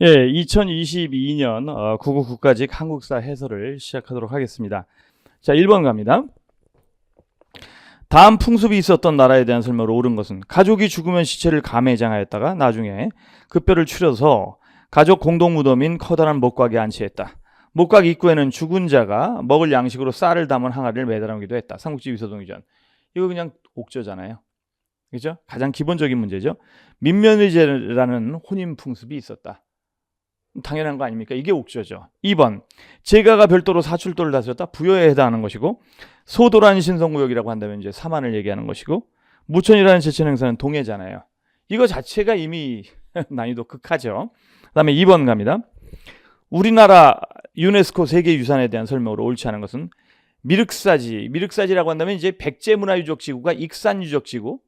예, 2022년 국어국가직 한국사 해설을 시작하도록 하겠습니다. 자, 1번 갑니다. 다음 풍습이 있었던 나라에 대한 설명으로 옳은 것은 가족이 죽으면 시체를 감회장하였다가 나중에 그 뼈를 추려서 가족 공동무덤인 커다란 목각에 안치했다. 목각 입구에는 죽은 자가 먹을 양식으로 쌀을 담은 항아리를 매달아놓기도 했다. 삼국지 위서동이전. 이거 그냥 옥저잖아요. 그죠? 가장 기본적인 문제죠. 민면의제라는 혼인 풍습이 있었다. 당연한 거 아닙니까? 이게 옥저죠. 2번, 제가가 별도로 사출도를 다스렸다. 부여에 해당하는 것이고, 소도란 신성구역이라고 한다면 이제 사만을 얘기하는 것이고, 무천이라는 제천 행사는 동해잖아요. 이거 자체가 이미 난이도 극하죠. 그 다음에 2번 갑니다. 우리나라 유네스코 세계유산에 대한 설명으로 옳지 않은 것은 미륵사지라고 한다면 이제 백제문화유적지구가 익산유적지구,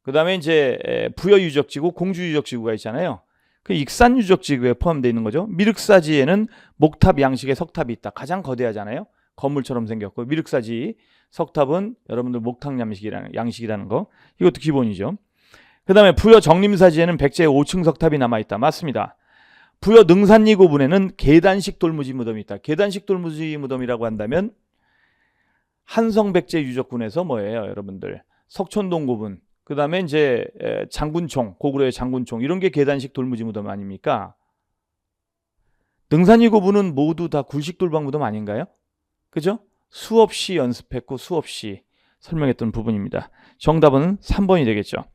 그 다음에 이제 부여유적지구, 공주유적지구가 있잖아요. 그 익산유적지구에 포함되어 있는 거죠. 미륵사지에는 목탑 양식의 석탑이 있다. 가장 거대하잖아요. 건물처럼 생겼고, 미륵사지 석탑은 여러분들 목탑 양식이라는 거. 이것도 기본이죠. 그 다음에 부여 정림사지에는 백제의 5층 석탑이 남아있다. 맞습니다. 부여 능산리 고분에는 계단식 돌무지 무덤이 있다. 계단식 돌무지 무덤이라고 한다면 한성백제 유적군에서 뭐예요, 여러분들? 석촌동 고분, 그 다음에 이제 장군총, 고구려의 장군총, 이런 게 계단식 돌무지 무덤 아닙니까? 능산리 고분은 모두 다 굴식 돌방 무덤 아닌가요? 그죠? 수없이 연습했고 수없이 설명했던 부분입니다. 정답은 3번이 되겠죠.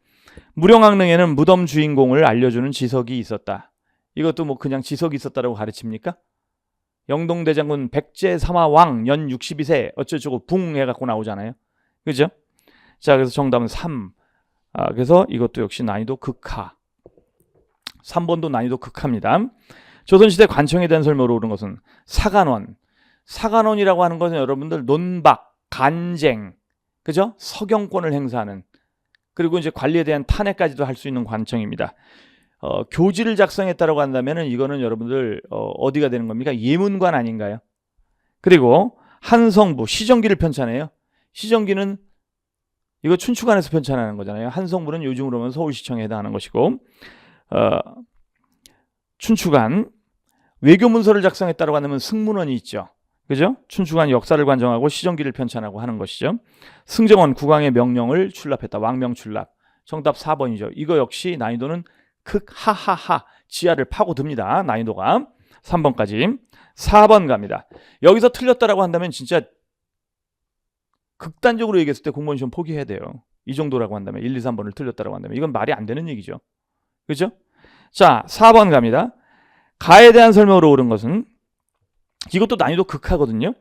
무령왕릉에는 무덤 주인공을 알려주는 지석이 있었다. 이것도 뭐 그냥 지석이 있었다라고 가르칩니까? 영동대장군 백제삼화왕 연 62세 어쩌고저쩌고 붕 해갖고 나오잖아요. 그죠? 자, 그래서 정답은 3. 그래서 이것도 역시 난이도 극하. 3번도 난이도 극하입니다. 조선시대 관청에 대한 설명으로 옳은 것은 사간원. 사간원이라고 하는 것은 여러분들 논박, 간쟁, 그죠? 서경권을 행사하는, 그리고 이제 관리에 대한 탄핵까지도 할 수 있는 관청입니다. 교지를 작성했다고 한다면은 이거는 여러분들 어디가 되는 겁니까? 예문관 아닌가요? 그리고 한성부, 시정기를 편찬해요. 시정기는 이거 춘추관에서 편찬하는 거잖아요. 한성부는 요즘으로 보면 서울시청에 해당하는 것이고, 춘추관, 외교문서를 작성했다고 한다면 승문원이 있죠. 그죠? 춘추관 역사를 관정하고 시정기를 편찬하고 하는 것이죠. 승정원 국왕의 명령을 출납했다. 왕명 출납. 정답 4번이죠. 이거 역시 난이도는 극하하하, 지하를 파고듭니다. 난이도가 3번까지. 4번 갑니다. 여기서 틀렸다라고 한다면 진짜 극단적으로 얘기했을 때 공무원 시험 포기해야 돼요. 이 정도라고 한다면, 1, 2, 3번을 틀렸다라고 한다면 이건 말이 안 되는 얘기죠. 그죠? 자, 4번 갑니다. 가에 대한 설명으로 옳은 것은, 이것도 난이도 극하거든요.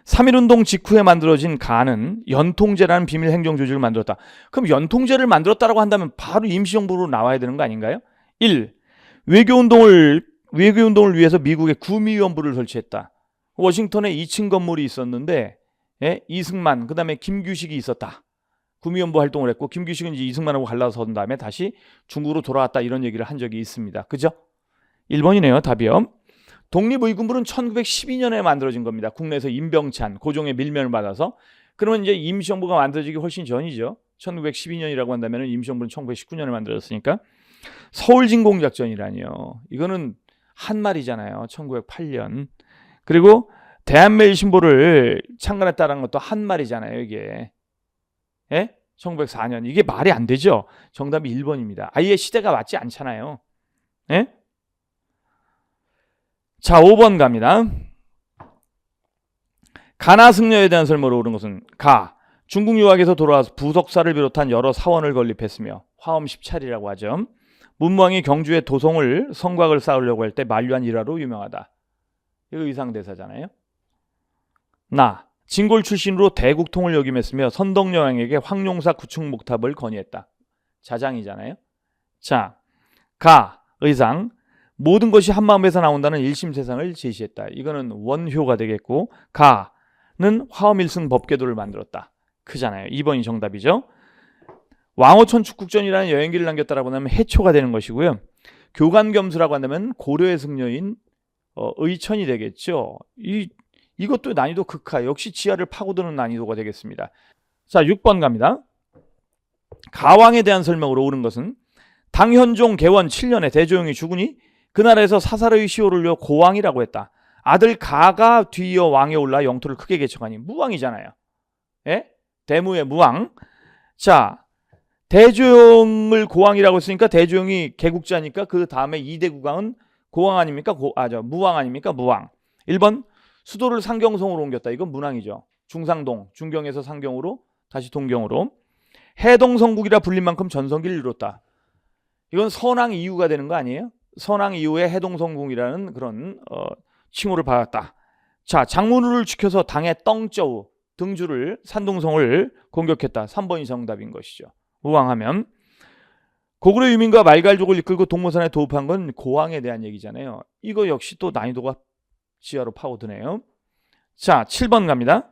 3.1운동 직후에 만들어진 가는 연통제라는 비밀 행정조직을 만들었다. 그럼 연통제를 만들었다라고 한다면 바로 임시정부로 나와야 되는 거 아닌가요? 1. 외교운동을 위해서 미국의 구미위원부를 설치했다. 워싱턴에 2층 건물이 있었는데 이승만, 그 다음에 김규식이 있었다. 구미위원부 활동을 했고, 김규식은 이제 이승만하고 갈라선 다음에 다시 중국으로 돌아왔다, 이런 얘기를 한 적이 있습니다. 그죠? 1번이네요, 답이요. 독립의군부는 1912년에 만들어진 겁니다. 국내에서 임병찬, 고종의 밀면을 받아서. 그러면 이제 임시정부가 만들어지기 훨씬 전이죠. 1912년이라고 한다면 임시정부는 1919년에 만들어졌으니까. 서울진공작전이라니요. 이거는 한말이잖아요. 1908년. 그리고 대한매일신보를 창간했다는 것도 한말이잖아요, 이게. 예? 1904년. 이게 말이 안 되죠. 정답이 1번입니다. 아예 시대가 맞지 않잖아요. 예? 자, 5번 갑니다. 가나승려에 대한 설명으로 옳은 것은 가. 중국 유학에서 돌아와서 부석사를 비롯한 여러 사원을 건립했으며 화엄 10차리라고 하죠. 문무왕이 경주에 도성을 성곽을 쌓으려고 할 때 만류한 일화로 유명하다. 이거 의상대사잖아요. 나. 진골 출신으로 대국통을 역임했으며 선덕여왕에게 황룡사 구축 목탑을 건의했다. 자장이잖아요. 자, 가. 의상. 모든 것이 한마음에서 나온다는 일심세상을 제시했다. 이거는 원효가 되겠고, 가는 화엄일승 법궤도를 만들었다. 크잖아요. 2번이 정답이죠. 왕호천 축국전이라는 여행기를 남겼다라고 하면 해초가 되는 것이고요. 교관겸수라고 한다면 고려의 승려인 의천이 되겠죠. 이것도 난이도 극하, 역시 지하를 파고드는 난이도가 되겠습니다. 자, 6번 갑니다. 가왕에 대한 설명으로 옳은 것은 당현종 개원 7년에 대조영이 죽으니 그 나라에서 사사로이 시호를 올려 고왕이라고 했다. 아들 가가 뒤이어 왕에 올라 영토를 크게 개척하니 무왕이잖아요. 예? 대무의 무왕. 자, 대조영을 고왕이라고 했으니까 대조영이 개국자니까 그 다음에 2대 국왕은 고왕 아닙니까? 무왕 아닙니까? 무왕. 1번 수도를 상경성으로 옮겼다. 이건 문왕이죠. 중상동, 중경에서 상경으로 다시 동경으로. 해동성국이라 불린 만큼 전성기를 이뤘다. 이건 선왕 이후가 되는 거 아니에요? 선왕 이후에 해동성국이라는 그런 칭호를 받았다. 자, 장문우를 지켜서 당의 떵저우 등주를 산둥성을 공격했다. 3번이 정답인 것이죠. 우왕하면 고구려 유민과 말갈족을 이끌고 동모산에 도읍한 건 고왕에 대한 얘기잖아요. 이거 역시 또 난이도가 지하로 파고드네요. 자, 7번 갑니다.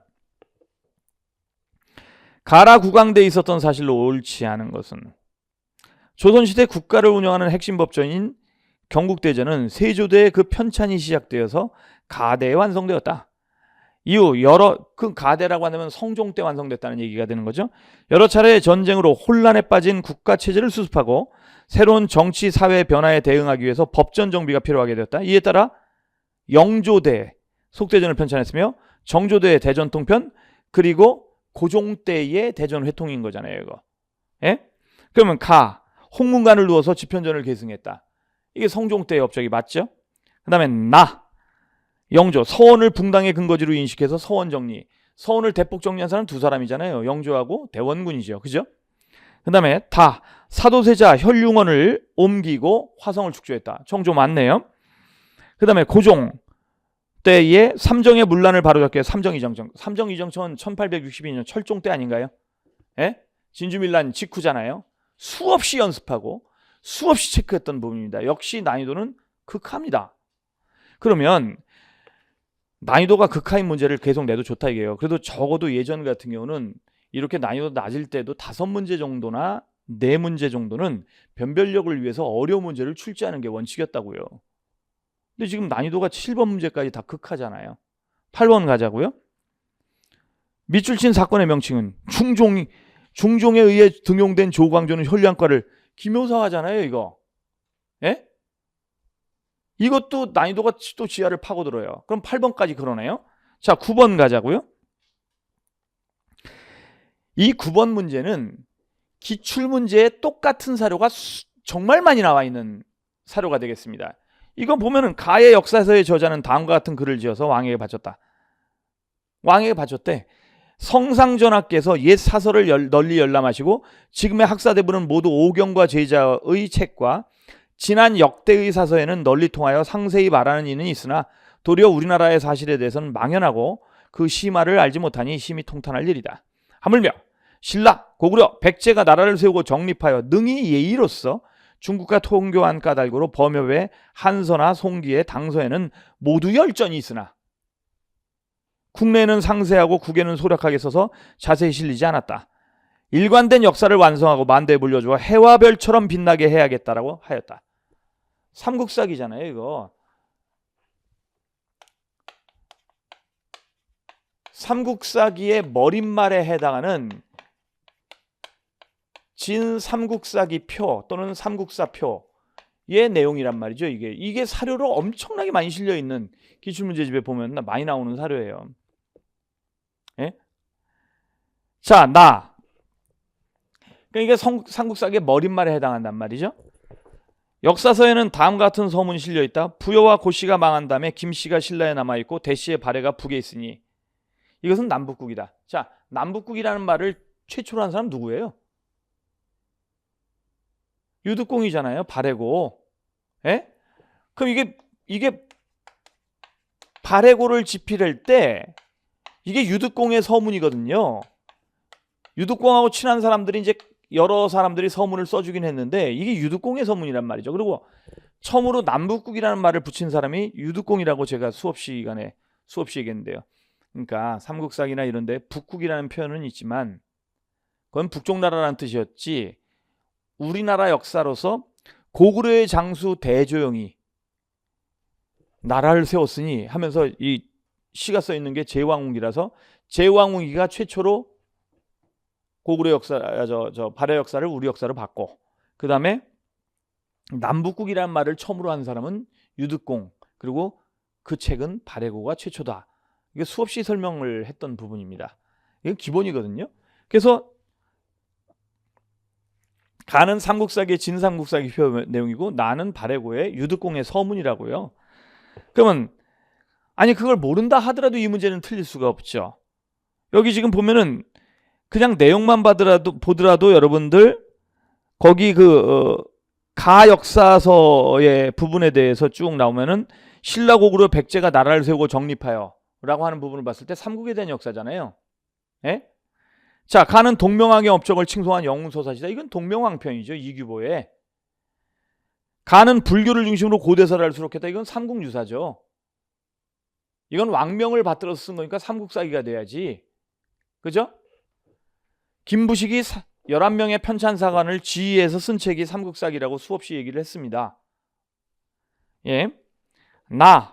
가라 국왕대에 있었던 사실로 옳지 않은 것은 조선시대 국가를 운영하는 핵심 법전인 경국대전은 세조대의 그 편찬이 시작되어서 가대에 완성되었다. 이후 그 가대라고 하면 성종 때 완성됐다는 얘기가 되는 거죠. 여러 차례 전쟁으로 혼란에 빠진 국가 체제를 수습하고 새로운 정치 사회 변화에 대응하기 위해서 법전 정비가 필요하게 되었다. 이에 따라 영조대 속대전을 편찬했으며 정조대의 대전통편 그리고 고종대의 대전회통인 거잖아요. 이거. 예? 그러면 홍문관을 두어서 집현전을 계승했다. 이게 성종 때의 업적이 맞죠? 그 다음에 영조, 서원을 붕당의 근거지로 인식해서 서원 정리. 서원을 대폭 정리한 사람은 두 사람이잖아요. 영조하고 대원군이죠. 그죠? 그 다음에 사도세자 혈융원을 옮기고 화성을 축조했다. 정조 맞네요. 그 다음에 고종 때의 삼정의 문란을 바로잡기 위해 삼정이정청. 삼정이정청은 1862년 철종 때 아닌가요? 예? 진주밀란 직후잖아요. 수없이 연습하고 수없이 체크했던 부분입니다. 역시 난이도는 극합니다. 그러면 난이도가 극하인 문제를 계속 내도 좋다 이게요. 그래도 적어도 예전 같은 경우는 이렇게 난이도 낮을 때도 5문제 정도나 4문제 정도는 변별력을 위해서 어려운 문제를 출제하는 게 원칙이었다고요. 근데 지금 난이도가 7번 문제까지 다 극하잖아요. 8번 가자고요. 밑줄 친 사건의 명칭은 중종에 의해 등용된 조광조는 혈량과를 기묘사화잖아요. 이거. 예? 이것도 난이도가 또 지하를 파고들어요. 그럼 8번까지 그러네요. 자, 9번 가자고요. 이 9번 문제는 기출문제에 똑같은 사료가 정말 많이 나와 있는 사료가 되겠습니다. 이거 보면은 가의 역사서의 저자는 다음과 같은 글을 지어서 왕에게 바쳤다. 왕에게 바쳤대. 성상전하께서 옛 사설을 널리 열람하시고 지금의 학사대부는 모두 오경과 제자의 책과 지난 역대의 사서에는 널리 통하여 상세히 말하는 이는 있으나 도리어 우리나라의 사실에 대해서는 망연하고 그 심화를 알지 못하니 심히 통탄할 일이다. 하물며 신라, 고구려, 백제가 나라를 세우고 정립하여 능히 예의로서 중국과 통교한 까닭으로 범협의 한서나 송기의 당서에는 모두 열전이 있으나 국내에는 상세하고 국에는 소략하게 써서 자세히 실리지 않았다. 일관된 역사를 완성하고 만대에 물려주어 해와 별처럼 빛나게 해야겠다라고 하였다. 삼국사기잖아요, 이거. 삼국사기의 머릿말에 해당하는 진삼국사기 표 또는 삼국사표의 내용이란 말이죠. 이게 사료로 엄청나게 많이 실려 있는 기출문제집에 보면 많이 나오는 사료예요. 예? 자, 그러니까 이게 삼국사기의 머릿말에 해당한단 말이죠. 역사서에는 다음과 같은 서문이 실려 있다. 부여와 고씨가 망한 다음에 김씨가 신라에 남아있고 대씨의 발해가 북에 있으니 이것은 남북국이다. 자, 남북국이라는 말을 최초로 한 사람 누구예요? 유득공이잖아요. 발해고. 예? 그럼 이게 발해고를 집필할 때 이게 유득공의 서문이거든요. 유득공하고 친한 사람들이 이제 여러 사람들이 서문을 써주긴 했는데 이게 유득공의 서문이란 말이죠. 그리고 처음으로 남북국이라는 말을 붙인 사람이 유득공이라고 제가 수업 시간에 얘기했는데요. 그러니까 삼국사기나 이런 데 북국이라는 표현은 있지만 그건 북쪽 나라라는 뜻이었지 우리나라 역사로서 고구려의 장수 대조영이 나라를 세웠으니 하면서 이 시가 써 있는 게 제왕웅기라서 제왕웅기가 최초로 고구려 역사 발해 역사를 우리 역사로 봤고 그 다음에 남북국이라는 말을 처음으로 한 사람은 유득공, 그리고 그 책은 발해고가 최초다. 이게 수없이 설명을 했던 부분입니다. 이건 기본이거든요. 그래서 가는 삼국사기의 진삼국사기 표 내용이고 나는 발해고의 유득공의 서문이라고요. 그러면 아니 그걸 모른다 하더라도 이 문제는 틀릴 수가 없죠. 여기 지금 보면은 그냥 내용만 보더라도 여러분들 거기 가 역사서의 부분에 대해서 쭉 나오면은 신라곡으로 백제가 나라를 세우고 정립하여 라고 하는 부분을 봤을 때 삼국에 대한 역사잖아요. 예? 자, 가는 동명왕의 업적을 칭송한 영웅서사시다. 이건 동명왕편이죠. 이규보의. 가는 불교를 중심으로 고대사를 수록했다. 이건 삼국유사죠. 이건 왕명을 받들어서 쓴 거니까 삼국사기가 돼야지. 그죠? 김부식이 11명의 편찬사관을 지휘해서 쓴 책이 삼국사기라고 수없이 얘기를 했습니다. 예.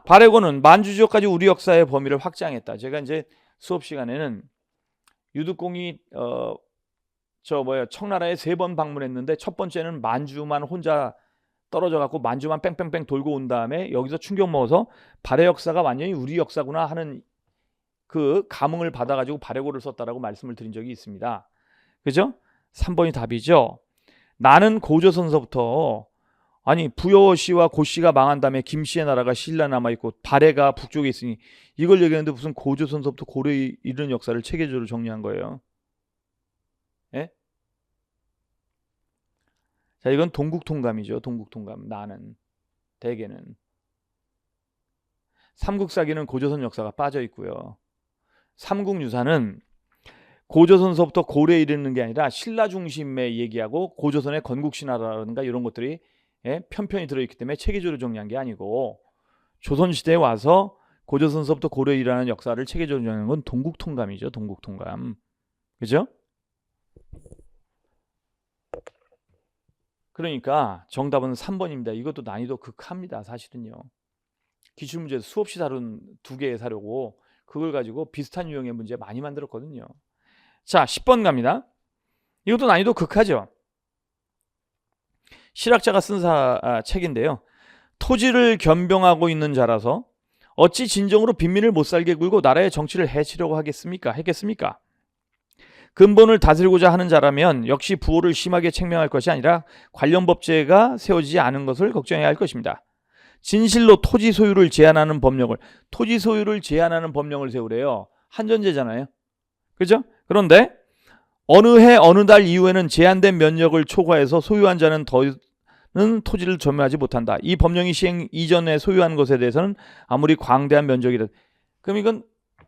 발해고는 만주지역까지 우리 역사의 범위를 확장했다. 제가 이제 수업 시간에는 유득공이 청나라에 3번 방문했는데 첫 번째는 만주만 혼자 떨어져 갖고 만주만 뺑뺑뺑 돌고 온 다음에 여기서 충격 먹어서 발해 역사가 완전히 우리 역사구나 하는 그 감흥을 받아가지고 발해고를 썼다라고 말씀을 드린 적이 있습니다. 그죠? 3번이 답이죠. 나는 고조선서부터 아니 부여시와 고씨가 망한 다음에 김씨의 나라가 신라 남아있고 발해가 북쪽에 있으니 이걸 얘기하는데 무슨 고조선서부터 고려에 이르는 역사를 체계적으로 정리한 거예요. 예? 자, 이건 동국통감이죠. 동국통감. 나는 대개는 삼국사기는 고조선 역사가 빠져 있고요. 삼국유사는 고조선서부터 고려에 이르는 게 아니라 신라 중심의 얘기하고 고조선의 건국신화라든가 이런 것들이 편편히 들어있기 때문에 체계적으로 정리한 게 아니고 조선시대에 와서 고조선서부터 고려에 이르는 역사를 체계적으로 정리하는 건 동국통감이죠. 동국통감. 그죠? 그러니까 정답은 3번입니다. 이것도 난이도 극합니다. 사실은요. 기출문제에서 수없이 다룬 2개의 사료고 그걸 가지고 비슷한 유형의 문제 많이 만들었거든요. 자, 10번 갑니다. 이것도 난이도 극하죠. 실학자가 쓴 책인데요. 토지를 겸병하고 있는 자라서 어찌 진정으로 빈민을 못 살게 굴고 나라의 정치를 해치려고 했겠습니까? 근본을 다스리고자 하는 자라면 역시 부호를 심하게 책명할 것이 아니라 관련 법제가 세워지지 않은 것을 걱정해야 할 것입니다. 진실로 토지 소유를 제한하는 법령을 세우래요. 한전제잖아요. 그죠? 그런데 어느 해 어느 달 이후에는 제한된 면적을 초과해서 소유한 자는 더는 토지를 점유하지 못한다. 이 법령이 시행 이전에 소유한 것에 대해서는 아무리 광대한 면적이라도 그럼 이건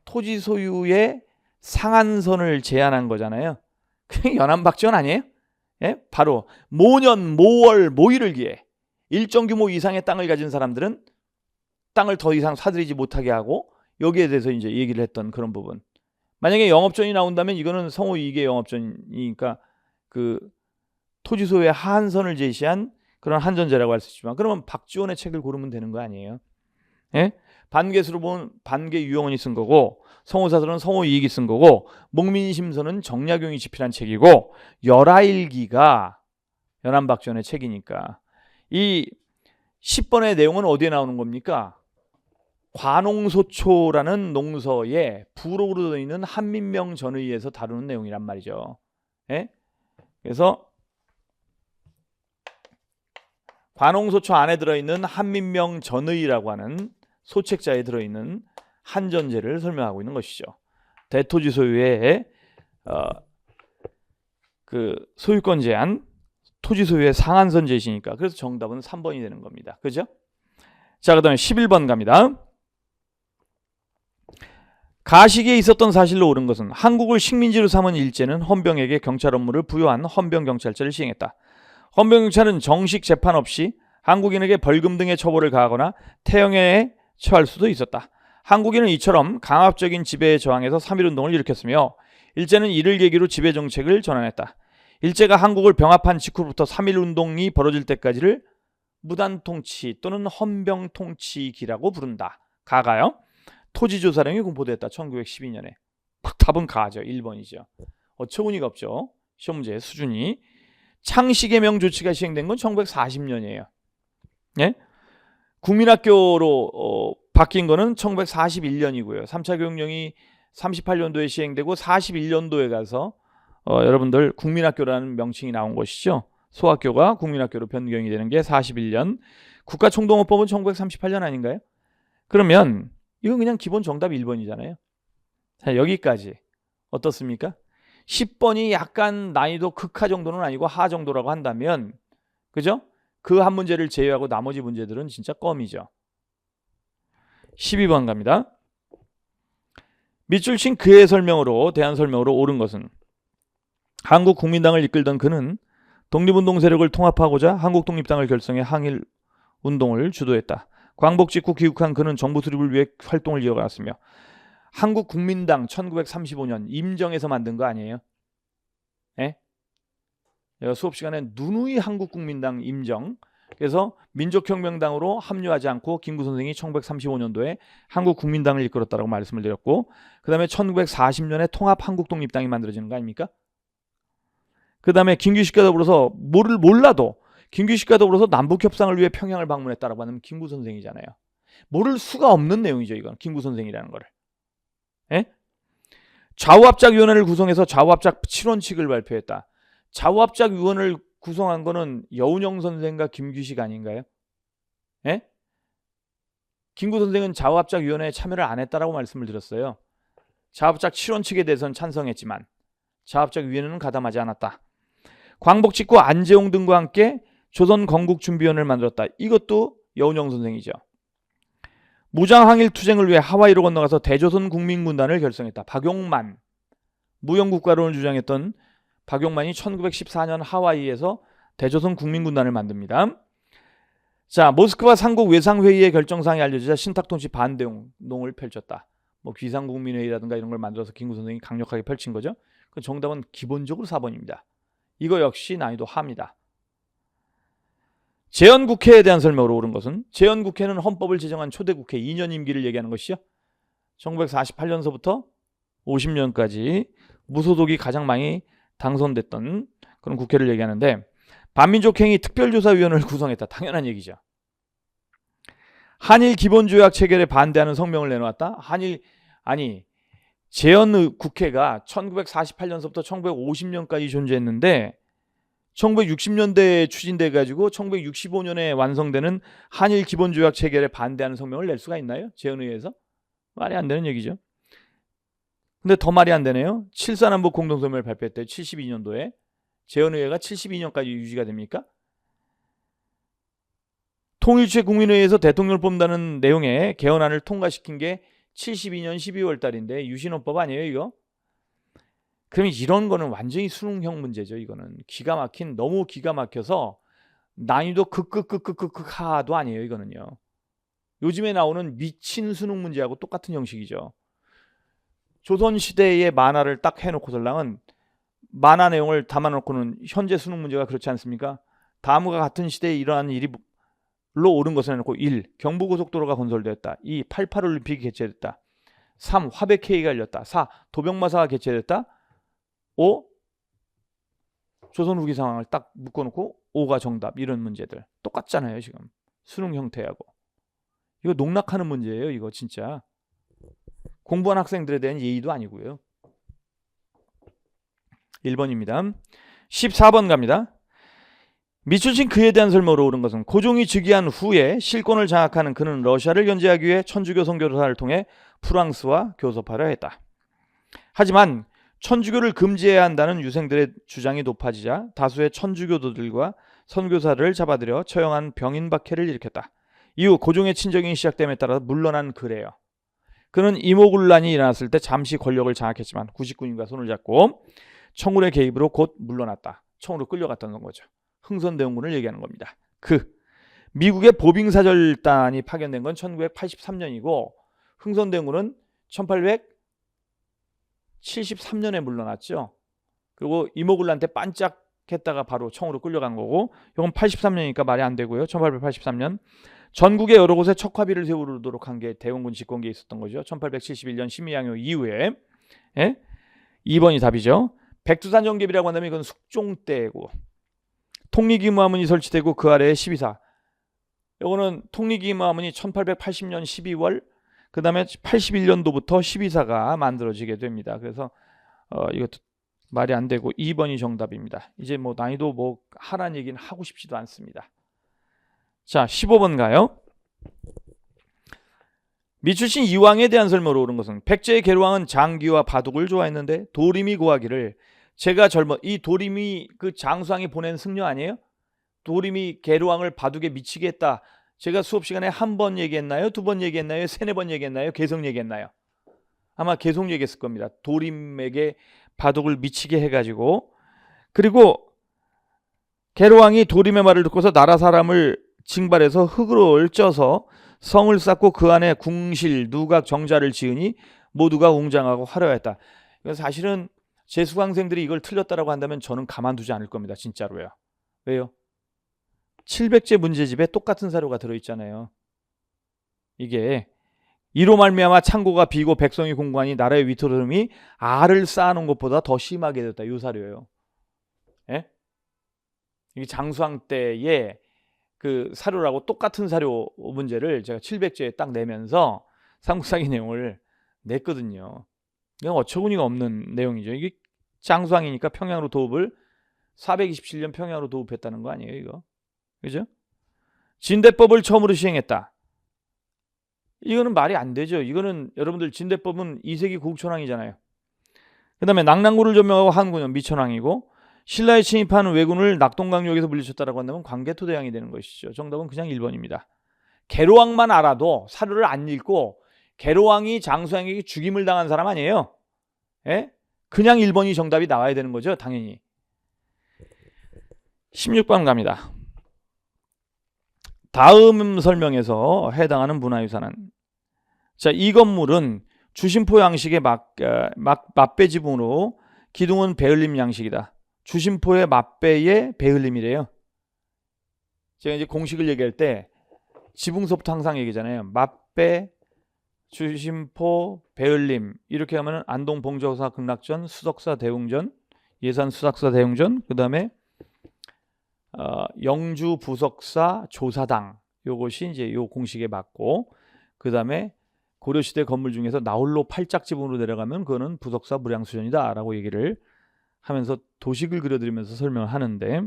토지 소유의 상한선을 제한한 거잖아요. 그게 연안박지원 아니에요? 예? 바로 모년, 모월, 모일을 기해 일정 규모 이상의 땅을 가진 사람들은 땅을 더 이상 사들이지 못하게 하고 여기에 대해서 이제 얘기를 했던 그런 부분. 만약에 영업전이 나온다면 이거는 성호 이익의 영업전이니까 그 토지 소유의 하한선을 제시한 그런 한전제라고 할 수 있지만 그러면 박지원의 책을 고르면 되는 거 아니에요? 예? 반개수로 보면 반개 유영원이 쓴 거고 성호사설은 성호 이익이 쓴 거고 목민심서는 정약용이 집필한 책이고 열하일기가 연안박지원의 책이니까 이 10번의 내용은 어디에 나오는 겁니까? 관홍소초라는 농서에 부록으로 되어 있는 한민명 전의에서 다루는 내용이란 말이죠. 예? 그래서 관홍소초 안에 들어있는 한민명 전의라고 하는 소책자에 들어있는 한전제를 설명하고 있는 것이죠. 대토지 소유의 그 소유권 제한, 토지 소유의 상한선 제시니까 그래서 정답은 3번이 되는 겁니다. 그죠? 자, 그 다음에 11번 갑니다. 가시기에 있었던 사실로 옳은 것은 한국을 식민지로 삼은 일제는 헌병에게 경찰 업무를 부여한 헌병경찰제를 시행했다. 헌병경찰은 정식 재판 없이 한국인에게 벌금 등의 처벌을 가하거나 태형에 처할 수도 있었다. 한국인은 이처럼 강압적인 지배에 저항해서 3.1운동을 일으켰으며 일제는 이를 계기로 지배정책을 전환했다. 일제가 한국을 병합한 직후부터 3.1운동이 벌어질 때까지를 무단통치 또는 헌병통치기라고 부른다. 가가요. 토지조사령이 공포됐다. 1912년에. 답은 가죠. 1번이죠. 어처구니가 없죠. 시험 문제의 수준이. 창씨개명 조치가 시행된 건 1940년이에요. 예? 국민학교로 바뀐 거는 1941년이고요. 3차 교육령이 38년도에 시행되고 41년도에 가서 여러분들 국민학교라는 명칭이 나온 것이죠. 소학교가 국민학교로 변경이 되는 게 41년. 국가총동원법은 1938년 아닌가요? 그러면 이건 그냥 기본 정답 1번이잖아요. 자, 여기까지 어떻습니까? 10번이 약간 난이도 극하 정도는 아니고 하 정도라고 한다면, 그죠? 그 한 문제를 제외하고 나머지 문제들은 진짜 껌이죠. 12번 갑니다. 밑줄 친 그의 설명으로, 대한 설명으로 옳은 것은 한국 국민당을 이끌던 그는 독립운동 세력을 통합하고자 한국독립당을 결성해 항일 운동을 주도했다. 광복 직후 귀국한 그는 정부 수립을 위해 활동을 이어갔으며 한국국민당 1935년 임정에서 만든 거 아니에요? 예? 내가 수업 시간에 누누이 한국국민당 임정, 그래서 민족혁명당으로 합류하지 않고 김구 선생이 1935년도에 한국국민당을 이끌었다고 말씀을 드렸고, 그 다음에 1940년에 통합한국독립당이 만들어지는 거 아닙니까? 그 다음에 김규식과 더불어서 몰라도 김규식과 더불어서 남북협상을 위해 평양을 방문했다라고 하면 김구 선생이잖아요. 모를 수가 없는 내용이죠. 이건 김구 선생이라는 거를. 예? 좌우합작위원회를 구성해서 좌우합작 7원칙을 발표했다. 좌우합작위원회를 구성한 거는 여운형 선생과 김규식 아닌가요? 예? 김구 선생은 좌우합작위원회에 참여를 안 했다라고 말씀을 드렸어요. 좌우합작 7원칙에 대해서는 찬성했지만 좌우합작위원회는 가담하지 않았다. 광복 직후 안재홍 등과 함께 조선건국준비위원회를 만들었다. 이것도 여운형 선생이죠. 무장항일 투쟁을 위해 하와이로 건너가서 대조선 국민군단을 결성했다. 박용만, 무형국가론을 주장했던 박용만이 1914년 하와이에서 대조선 국민군단을 만듭니다. 자, 모스크바 삼국 외상회의의 결정사항이 알려지자 신탁통치 반대 운동을 펼쳤다. 뭐 귀상국민회의라든가 이런 걸 만들어서 김구 선생이 강력하게 펼친 거죠. 그 정답은 기본적으로 4번입니다. 이거 역시 난이도 하입니다. 재헌국회에 대한 설명으로 옳은 것은 재헌국회는 헌법을 제정한 초대국회 2년 임기를 얘기하는 것이죠. 1948년서부터 50년까지 무소속이 가장 많이 당선됐던 그런 국회를 얘기하는데, 반민족행위 특별조사위원회를 구성했다. 당연한 얘기죠. 한일 기본조약 체결에 반대하는 성명을 내놓았다. 재헌국회가 1948년서부터 1950년까지 존재했는데 1960년대에 추진돼 가지고 1965년에 완성되는 한일 기본조약 체결에 반대하는 성명을 낼 수가 있나요? 재헌의회에서? 말이 안 되는 얘기죠. 근데 더 말이 안 되네요. 7.4남북 공동성명을 발표했대요. 72년도에. 재헌의회가 72년까지 유지가 됩니까? 통일주의 국민회의에서 대통령을 뽑는다는 내용의 개헌안을 통과시킨 게 72년 12월 달인데 유신헌법 아니에요 이거? 그러면 이런 거는 완전히 수능형 문제죠. 이거는 너무 기가 막혀서 난이도 극하도 아니에요. 이거는요. 요즘에 나오는 미친 수능 문제하고 똑같은 형식이죠. 조선시대의 만화를 딱 해놓고서랑은 만화 내용을 담아놓고는 현재 수능 문제가 그렇지 않습니까? 다음과 같은 시대에 이러한 일이 로 옳은 것을 해놓고 1. 경부고속도로가 건설되었다. 2. 88올림픽이 개최됐다. 3. 화백회의가 열렸다. 4. 도병마사가 개최됐다. 5. 조선 후기 상황을 딱 묶어놓고 5가 정답. 이런 문제들 똑같잖아요. 지금 수능 형태하고. 이거 농락하는 문제예요. 이거 진짜 공부한 학생들에 대한 예의도 아니고요. 1번입니다. 14번 갑니다. 밑줄 친 그에 대한 설명으로 옳은 것은 고종이 즉위한 후에 실권을 장악하는 그는 러시아를 견제하기 위해 천주교 선교사를 통해 프랑스와 교섭하려 했다. 하지만 천주교를 금지해야 한다는 유생들의 주장이 높아지자 다수의 천주교도들과 선교사를 잡아들여 처형한 병인박해를 일으켰다. 이후 고종의 친정이 시작됨에 따라 물러난 그래요. 그는 이모군란이 일어났을 때 잠시 권력을 장악했지만 99인과 손을 잡고 청군의 개입으로 곧 물러났다. 청으로 끌려갔다는 거죠. 흥선대원군을 얘기하는 겁니다. 미국의 보빙사절단이 파견된 건 1983년이고 흥선대원군은 1873년에 물러났죠. 그리고 이모군란한테 반짝했다가 바로 청으로 끌려간 거고, 이건 83년이니까 말이 안 되고요. 1883년 전국의 여러 곳에 척화비를 세우도록 한 게 대원군 집권기에 있었던 거죠. 1871년 심의양요 이후에. 2번이 답이죠. 백두산 정계비라고 한다면 이건 숙종 때고, 통리기무하문이 설치되고 그 아래에 12사. 요거는 통리기마문이 1880년 12월, 그 다음에 81년도부터 12사가 만들어지게 됩니다. 그래서 이것도 말이 안 되고 2번이 정답입니다. 이제 뭐 난이도 뭐 하라는 얘기는 하고 싶지도 않습니다. 자, 15번 가요. 미출신 이왕에 대한 설명으로 옳은 것은 백제의 계류왕은 장기와 바둑을 좋아했는데 도림이 고하기를 제가 이 도림이 그 장수왕이 보낸 승려 아니에요? 도림이 계류왕을 바둑에 미치게 했다. 제가 수업 시간에 한 번 얘기했나요? 두 번 얘기했나요? 세네 번 얘기했나요? 계속 얘기했나요? 아마 계속 얘기했을 겁니다. 도림에게 바둑을 미치게 해가지고, 그리고 계류왕이 도림의 말을 듣고서 나라 사람을 징발해서 흙으로 쪄서 성을 쌓고 그 안에 궁실, 누각, 정자를 지으니 모두가 웅장하고 화려했다. 이건 사실은 제 수강생들이 이걸 틀렸다라고 한다면 저는 가만두지 않을 겁니다. 진짜로요. 왜요? 700제 문제집에 똑같은 사료가 들어있잖아요. 이게 이로 말미암아 창고가 비고 백성이 공고하니 나라의 위태로움이 알을 쌓아놓은 것보다 더 심하게 됐다. 이 사료예요. 예? 이게 장수왕 때의 그 사료라고 똑같은 사료 문제를 제가 700제에 딱 내면서 삼국사기 내용을 냈거든요. 이건 어처구니가 없는 내용이죠. 이게 장수왕이니까 평양으로 도읍을 427년 평양으로 도읍했다는 거 아니에요, 이거? 그죠? 진대법을 처음으로 시행했다. 이거는 말이 안 되죠. 이거는 여러분들 진대법은 2세기 고국천왕이잖아요. 그 다음에 낙랑구를 점령하고 한국은 미천왕이고 신라에 침입하는 왜군을 낙동강역에서 물리쳤다라고 한다면 광개토대왕이 되는 것이죠. 정답은 그냥 1번입니다. 계로왕만 알아도 사료를 안 읽고 계로왕이 장수왕에게 죽임을 당한 사람 아니에요. 예? 그냥 1번이 정답이 나와야 되는 거죠. 당연히. 16번 갑니다. 다음 설명에서 해당하는 문화유산은, 자, 이 건물은 주심포 양식의 맛배 지붕으로 기둥은 배을림 양식이다. 주심포의 맛배의 배을림이래요. 제가 이제 공식을 얘기할 때 지붕서부터 항상 얘기잖아요. 맛배, 주심포, 배을림 이렇게 하면 안동 봉저사 극락전, 수덕사 대웅전, 예산 수덕사 대웅전, 그 다음에 영주 부석사 조사당, 요것이 이제 요 공식에 맞고, 그 다음에 고려시대 건물 중에서 나홀로 팔짝 지붕으로 내려가면 그거는 부석사 무량수전이다라고 얘기를 하면서 도식을 그려드리면서 설명을 하는데,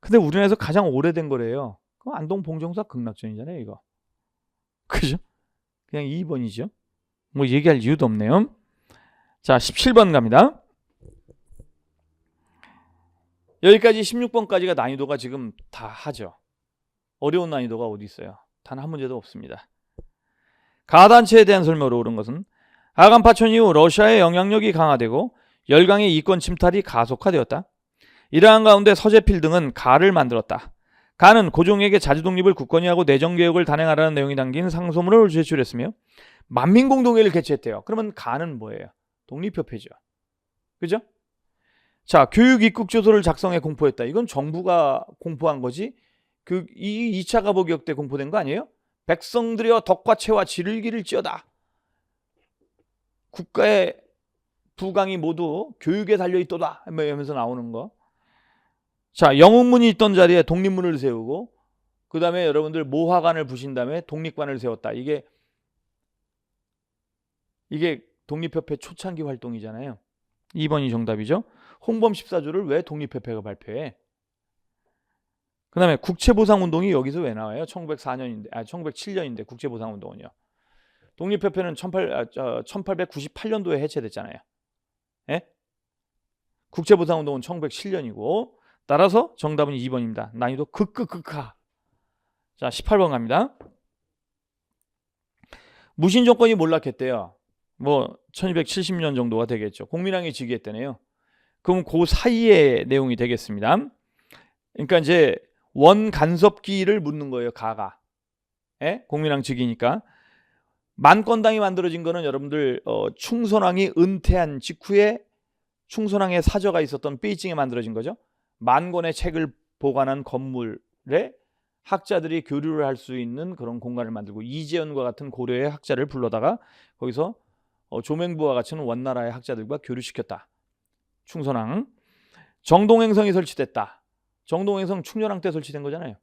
근데 우리나라에서 가장 오래된 거래요. 그 안동 봉정사 극락전이잖아요, 이거. 그죠? 그냥 2번이죠. 뭐 얘기할 이유도 없네요. 자, 17번 갑니다. 여기까지 16번까지가 난이도가 지금 다 하죠. 어려운 난이도가 어디 있어요? 단 한 문제도 없습니다. 가단체에 대한 설명으로 옳은 것은 아간 파천 이후 러시아의 영향력이 강화되고 열강의 이권 침탈이 가속화되었다. 이러한 가운데 서재필 등은 가를 만들었다. 가는 고종에게 자주독립을 굳건히 하고 내정개혁을 단행하라는 내용이 담긴 상소문을 제출했으며 만민공동회를 개최했대요. 그러면 가는 뭐예요? 독립협회죠. 그죠? 자, 교육 입국조서를 작성해 공포했다. 이건 정부가 공포한 거지. 이 2차 갑오개혁 때 공포된 거 아니에요? 백성들여 덕과 체와 질을 기를지어다. 국가의 부강이 모두 교육에 달려있도다 하면서 나오는 거. 자, 영웅문이 있던 자리에 독립문을 세우고, 그 다음에 여러분들 모화관을 부신 다음에 독립관을 세웠다. 이게 독립협회 초창기 활동이잖아요. 2번이 정답이죠. 홍범 14조를 왜 독립협회가 발표해? 그 다음에 국채보상운동이 여기서 왜 나와요? 1907년인데 국채보상운동은요. 독립협회는 1898년도에 해체됐잖아요. 예? 국채보상운동은 1907년이고 따라서 정답은 2번입니다. 난이도 극극극하. 자, 18번 갑니다. 무신정권이 몰락했대요. 뭐 1270년 정도가 되겠죠. 공민왕이 즉위했대네요. 그럼 그 사이의 내용이 되겠습니다. 그러니까 이제 원간섭기를 묻는 거예요. 가가. 예? 공민왕 즉위니까. 만건당이 만들어진 거는 여러분들 충선왕이 은퇴한 직후에 충선왕의 사저가 있었던 베이징에 만들어진 거죠. 만권의 책을 보관한 건물에 학자들이 교류를 할 수 있는 그런 공간을 만들고 이재현과 같은 고려의 학자를 불러다가 거기서 조명부와 같은 원나라의 학자들과 교류시켰다. 충선왕. 정동행성이 설치됐다. 정동행성 충렬왕 때 설치된 거잖아요.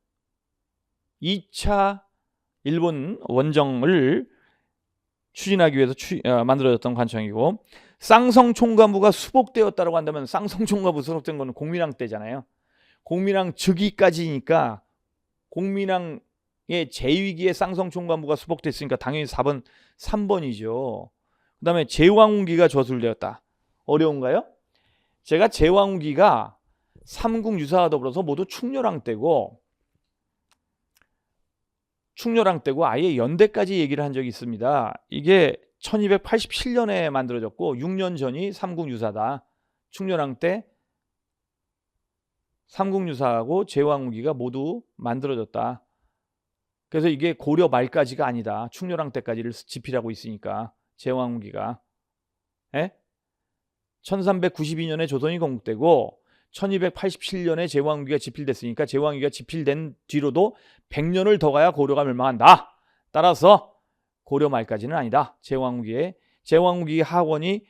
2차 일본 원정을 추진하기 위해서 만들어졌던 관청이고, 쌍성 총관부가 수복되었다고 한다면 쌍성 총관부 수복된 거는 공민왕 때잖아요. 공민왕 즉위까지니까 공민왕의 제2기에 쌍성 총관부가 수복됐으니까 당연히 4번 3번이죠. 그 다음에 제왕후기가 저술되었다. 어려운가요? 제가 제왕후기가 삼국유사와 더불어서 모두 충렬왕 때고 아예 연대까지 얘기를 한 적이 있습니다. 이게 1287년에 만들어졌고 6년 전이 삼국유사다. 충렬왕 때 삼국유사하고 제왕후기가 모두 만들어졌다. 그래서 이게 고려 말까지가 아니다. 충렬왕 때까지를 집필하고 있으니까 제왕후기가. 1392년에 조선이 건국되고 1287년에 제왕후기가 집필됐으니까 제왕후기가 집필된 뒤로도 100년을 더 가야 고려가 멸망한다. 따라서 고려 말까지는 아니다. 제왕후기 학원이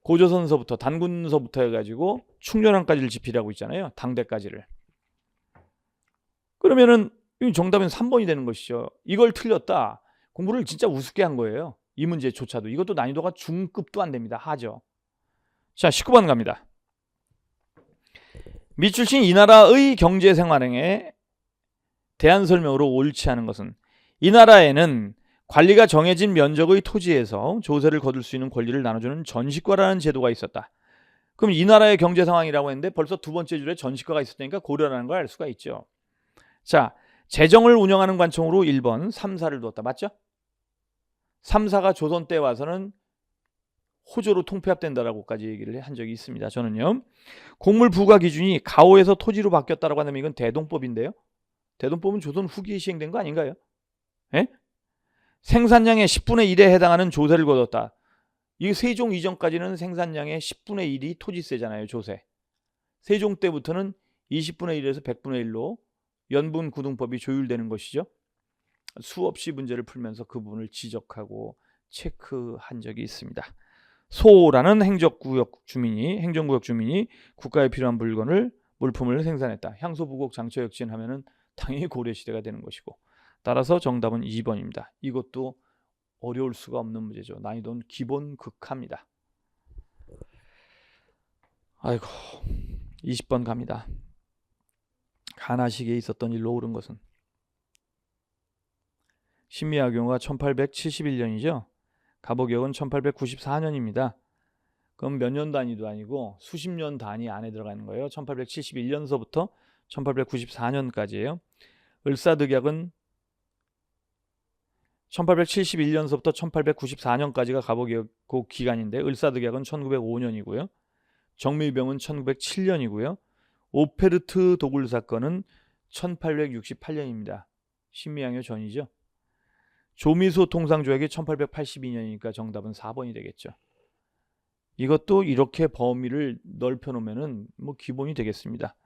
고조선서부터 단군서부터 해가지고 충렬왕까지를 집필하고 있잖아요. 당대까지를. 그러면은 정답은 3번이 되는 것이죠. 이걸 틀렸다. 공부를 진짜 우습게 한 거예요. 이 문제조차도. 이것도 난이도가 중급도 안 됩니다. 하죠. 자, 19번 갑니다. 밑줄친 이 나라의 경제생활행에 대한 설명으로 옳지 않은 것은, 이 나라에는 관리가 정해진 면적의 토지에서 조세를 거둘 수 있는 권리를 나눠주는 전시과라는 제도가 있었다. 그럼 이 나라의 경제 상황이라고 했는데 벌써 두 번째 줄에 전시과가 있었다니까 고려라는 걸 알 수가 있죠. 자, 재정을 운영하는 관청으로 1번 3사를 두었다. 맞죠? 3사가 조선 때 와서는 호조로 통폐합된다라고까지 얘기를 한 적이 있습니다. 저는요. 곡물 부과 기준이 가오에서 토지로 바뀌었다라고 하면 이건 대동법인데요. 대동법은 조선 후기에 시행된 거 아닌가요? 생산량의 10분의 1에 해당하는 조세를 거뒀다. 이 세종 이전까지는 생산량의 10분의 1이 토지세잖아요. 조세. 세종 때부터는 20분의 1에서 100분의 1로 연분구등법이 조율되는 것이죠. 수없이 문제를 풀면서 그 부분을 지적하고 체크한 적이 있습니다. 소라는 행정구역 주민이 국가에 필요한 물품을 생산했다. 향소부곡 장처역진 하면은 당연히 고려시대가 되는 것이고, 따라서 정답은 2번입니다. 이것도 어려울 수가 없는 문제죠. 난이도는 기본 극하입니다. 아이고, 20번 갑니다. 가나시계에 있었던 일로 옳은 것은, 신미하교가 1871년이죠. 가보격은 1894년입니다. 그럼 몇 년 단위도 아니고 수십 년 단위 안에 들어가는 거예요. 1871년서부터 1894년까지예요. 을사득약은 1871년서부터 1894년까지가 가보격 기간인데, 을사득약은 1905년이고요. 정밀병은 1907년이고요. 오페르트 도굴 사건은 1868년입니다. 신미양요 전이죠. 조미소 통상조약이 1882년이니까 정답은 4번이 되겠죠. 이것도 이렇게 범위를 넓혀놓으면 뭐 기본이 되겠습니다.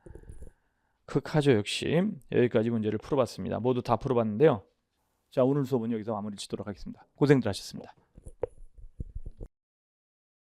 극하죠. 역시. 여기까지 문제를 풀어봤습니다. 모두 다 풀어봤는데요. 자, 오늘 수업은 여기서 마무리 짓도록 하겠습니다. 고생들 하셨습니다.